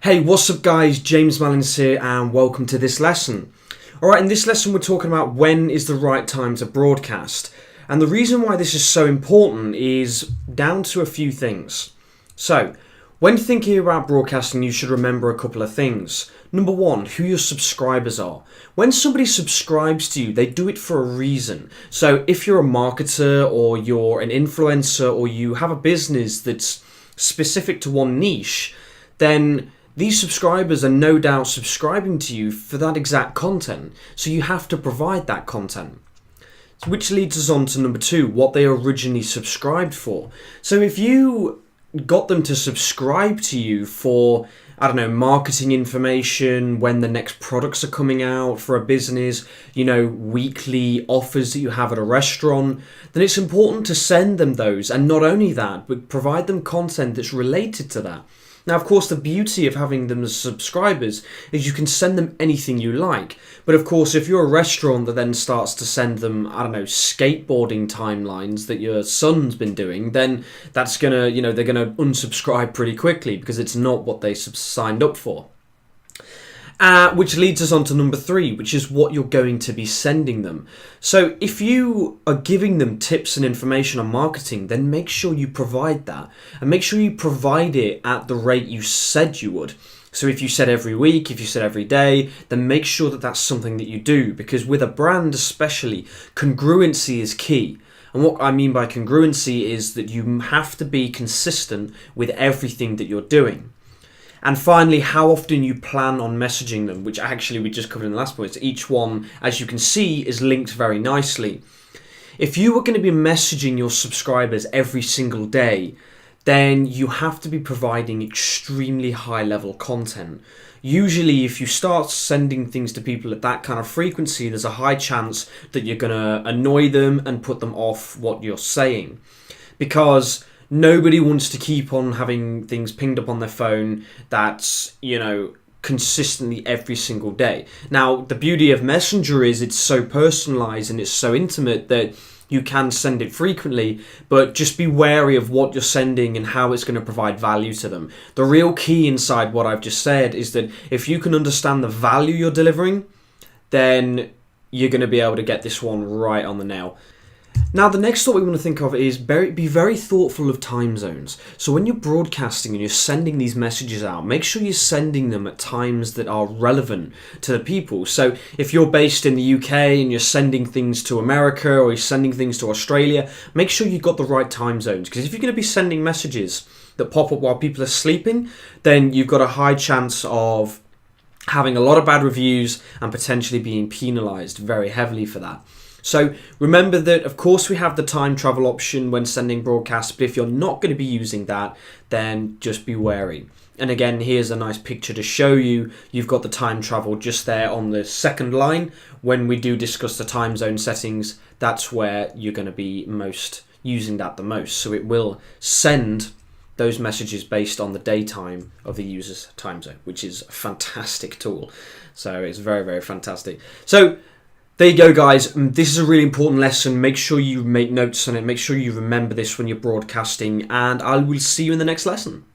Hey, what's up guys, James Mullins here and welcome to this lesson. Alright, in this lesson we're talking about when is the right time to broadcast. And the reason why this is so important is down to a few things. So, when thinking about broadcasting you should remember a couple of things. Number one, who your subscribers are. When somebody subscribes to you, they do it for a reason. So if you're a marketer or you're an influencer or you have a business that's specific to one niche, then these subscribers are no doubt subscribing to you for that exact content, so you have to provide that content. Which leads us on to number two, what they originally subscribed for. So if you got them to subscribe to you for, marketing information, when the next products are coming out for a business, weekly offers that you have at a restaurant, then it's important to send them those, and not only that, but provide them content that's related to that. Now, of course, the beauty of having them as subscribers is you can send them anything you like. But of course, if you're a restaurant that then starts to send them, skateboarding timelines that your son's been doing, then that's gonna, they're gonna unsubscribe pretty quickly because it's not what they signed up for. Which leads us on to number three, which is what you're going to be sending them. So if you are giving them tips and information on marketing, then make sure you provide that. And make sure you provide it at the rate you said you would. So if you said every week, if you said every day, then make sure that that's something that you do. Because with a brand especially, congruency is key. And what I mean by congruency is that you have to be consistent with everything that you're doing. And finally, how often you plan on messaging them, which actually we just covered in the last point. Each one, as you can see, is linked very nicely. If you are going to be messaging your subscribers every single day, then you have to be providing extremely high level content. Usually, if you start sending things to people at that kind of frequency, there's a high chance that you're going to annoy them and put them off what you're saying. Because nobody wants to keep on having things pinged up on their phone that's, consistently every single day. Now, the beauty of Messenger is it's so personalized and it's so intimate that you can send it frequently, but just be wary of what you're sending and how it's going to provide value to them. The real key inside what I've just said is that if you can understand the value you're delivering, then you're going to be able to get this one right on the nail. Now, the next thought we want to think of is be very thoughtful of time zones. So when you're broadcasting and you're sending these messages out, make sure you're sending them at times that are relevant to the people. So if you're based in the UK and you're sending things to America or you're sending things to Australia, make sure you've got the right time zones. Because if you're going to be sending messages that pop up while people are sleeping, then you've got a high chance of having a lot of bad reviews and potentially being penalized very heavily for that. So remember that, of course, we have the time travel option when sending broadcasts, but if you're not going to be using that, then just be wary. And again, here's a nice picture to show you. You've got the time travel just there on the second line. When we do discuss the time zone settings, that's where you're going to be using that the most. So it will send those messages based on the daytime of the user's time zone, which is a fantastic tool. So it's very, very fantastic. So there you go, guys. This is a really important lesson. Make sure you make notes on it. Make sure you remember this when you're broadcasting, and I will see you in the next lesson.